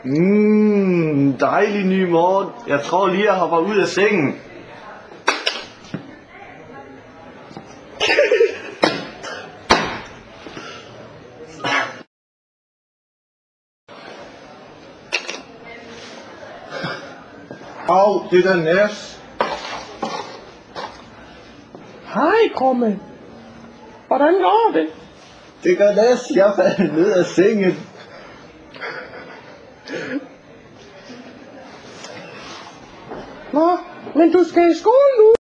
Dejlig ny morgen. Jeg tror lige, jeg hopper ud af sengen. Au, det er da Næs. Hej, Krumme. Hvordan går det? Det gør Næs. Jeg faldt ned af sengen. Nå, men du skal i skole nu.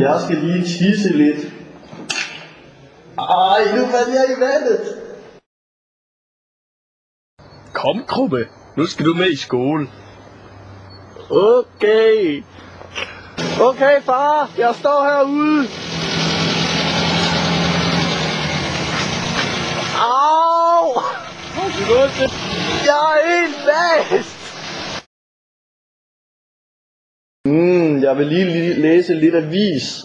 Jeg skal lige tisse lidt. Ej, nu faldt jeg i vandet. Kom, Krumme. Nu skal du med i skole. Okay. Okay, far. Jeg står herude. Au! Jeg er helt fast. Jeg vil lige læse lidt avis.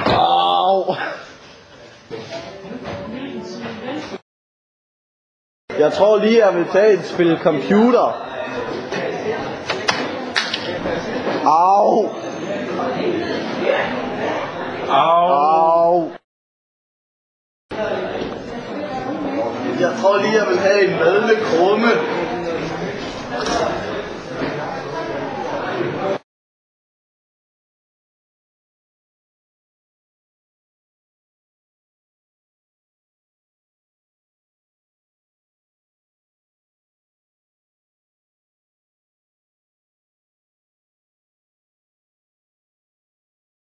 Au! Jeg tror lige, jeg vil tage et spil computer. Au! Au! Jeg tror lige, jeg vil have en mad med Krumme.